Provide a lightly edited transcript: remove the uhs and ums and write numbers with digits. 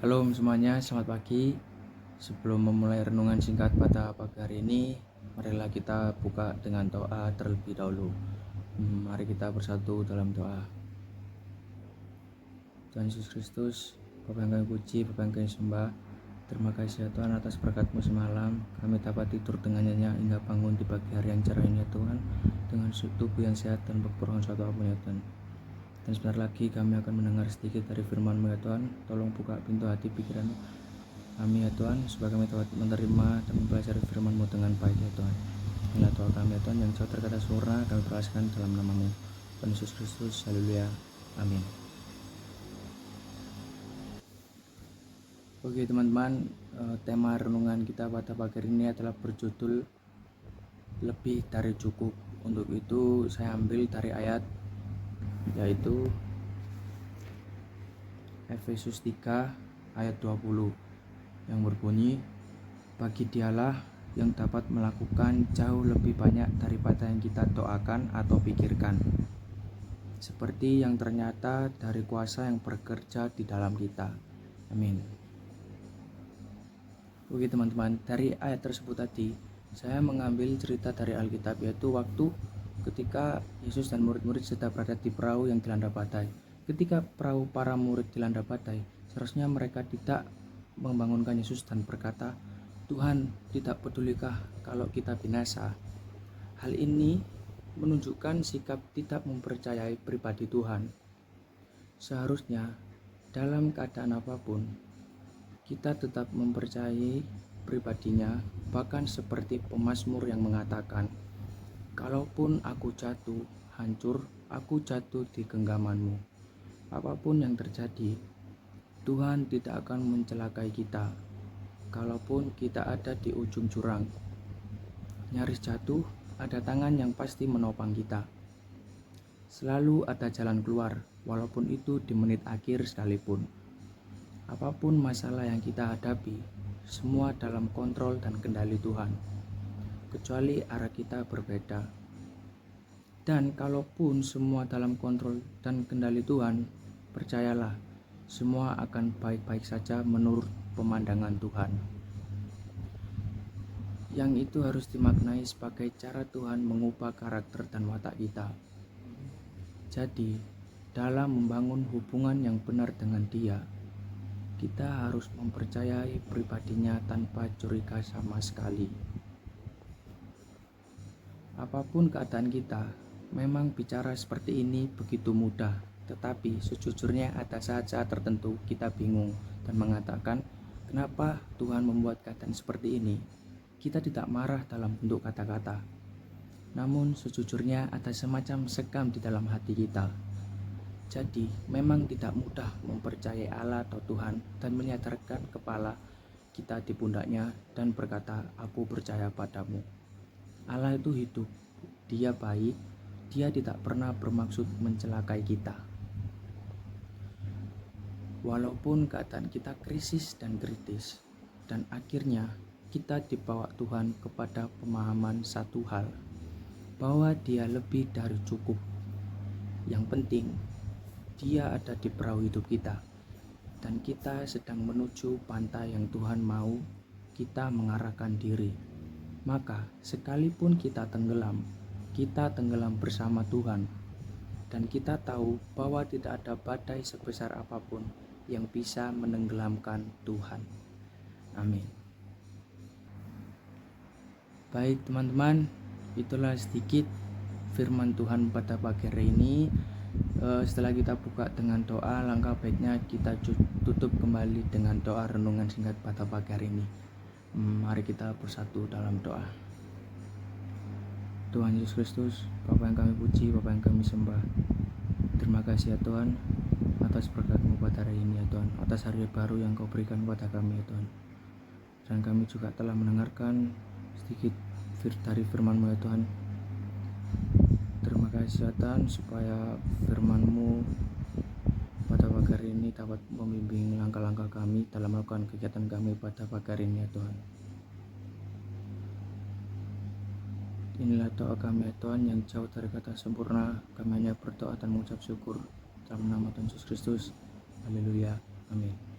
Halo semuanya, selamat pagi. Sebelum memulai renungan singkat pada pagi hari ini, marilah kita buka dengan doa terlebih dahulu. Mari kita bersatu dalam doa. Tuhan Yesus Kristus, Bapa yang kami puji, Bapa yang kami sembah, terima kasih ya Tuhan atas berkat-Mu semalam. Kami dapat tidur dengan nyenyak hingga bangun di pagi hari yang cerah ini ya Tuhan, dengan tubuh yang sehat dan berkurang suatu apapun ya Tuhan. Dan sebentar lagi kami akan mendengar sedikit dari firman-Mu ya Tuhan. Tolong buka pintu hati pikiran kami ya Tuhan, supaya kami dapat menerima dan mempelajari firman-Mu dengan baik ya Tuhan. Inilah doa kami ya Tuhan, yang jauh terkata sempurna kami beraskan dalam nama-Mu, Tuhan Yesus Kristus. Haleluya, amin. Oke teman-teman, tema renungan kita pada pagi hari ini adalah berjudul lebih dari cukup. Untuk itu saya ambil dari ayat yaitu Efesus 3 ayat 20 yang berbunyi, bagi Dialah yang dapat melakukan jauh lebih banyak daripada yang kita doakan atau pikirkan, seperti yang ternyata dari kuasa yang bekerja di dalam kita. Amin. Oke teman-teman, dari ayat tersebut tadi saya mengambil cerita dari Alkitab, yaitu waktu ketika Yesus dan murid-murid sedang berada di perahu yang dilanda badai. Ketika perahu para murid dilanda badai, seharusnya mereka tidak membangunkan Yesus dan berkata, Tuhan, tidak pedulikah kalau kita binasa? Hal ini menunjukkan sikap tidak mempercayai pribadi Tuhan. Seharusnya dalam keadaan apapun kita tetap mempercayai pribadinya, bahkan seperti pemazmur yang mengatakan, kalaupun aku jatuh, hancur, aku jatuh di genggaman-Mu. Apapun yang terjadi, Tuhan tidak akan mencelakai kita. Kalaupun kita ada di ujung jurang, nyaris jatuh, ada tangan yang pasti menopang kita. Selalu ada jalan keluar, walaupun itu di menit akhir sekalipun. Apapun masalah yang kita hadapi, semua dalam kontrol dan kendali Tuhan, kecuali arah kita berbeda. Dan kalaupun semua dalam kontrol dan kendali Tuhan, percayalah, semua akan baik-baik saja menurut pemandangan Tuhan. Yang itu harus dimaknai sebagai cara Tuhan mengubah karakter dan watak kita. Jadi, dalam membangun hubungan yang benar dengan Dia, kita harus mempercayai pribadinya tanpa curiga sama sekali. Apapun keadaan kita, memang bicara seperti ini begitu mudah, tetapi sejujurnya ada saat-saat tertentu kita bingung dan mengatakan, kenapa Tuhan membuat keadaan seperti ini? Kita tidak marah dalam bentuk kata-kata, namun sejujurnya ada semacam sekam di dalam hati kita. Jadi, memang tidak mudah mempercayai Allah atau Tuhan dan menyadarkan kepala kita di pundaknya dan berkata, aku percaya padamu. Allah itu hidup, Dia baik, Dia tidak pernah bermaksud mencelakai kita. Walaupun keadaan kita krisis dan kritis, dan akhirnya kita dibawa Tuhan kepada pemahaman satu hal, bahwa Dia lebih dari cukup. Yang penting, Dia ada di perahu hidup kita, dan kita sedang menuju pantai yang Tuhan mau kita mengarahkan diri. Maka sekalipun kita tenggelam bersama Tuhan, dan kita tahu bahwa tidak ada badai sebesar apapun yang bisa menenggelamkan Tuhan. Amin. Baik teman-teman, itulah sedikit firman Tuhan pada pagi hari ini. Setelah kita buka dengan doa, langkah baiknya kita tutup kembali dengan doa renungan singkat pada pagi hari ini. Mari kita bersatu dalam doa. Tuhan Yesus Kristus, Bapa yang kami puji, Bapa yang kami sembah, terima kasih ya Tuhan atas berkat-Mu pada hari ini ya Tuhan, atas hari baru yang Kau berikan kepada kami ya Tuhan. Dan kami juga telah mendengarkan sedikit dari firman-Mu ya Tuhan. Terima kasih ya Tuhan, supaya firman-Mu pada pagi hari ini dapat membimbing langkah-langkah kami dalam melakukan kegiatan kami pada pagi hari ini ya Tuhan. Inilah doa kami ya Tuhan, yang jauh dari kata sempurna. Kami hanya berdoa dan mengucap syukur dalam nama Tuhan Yesus Kristus. Haleluya, amin.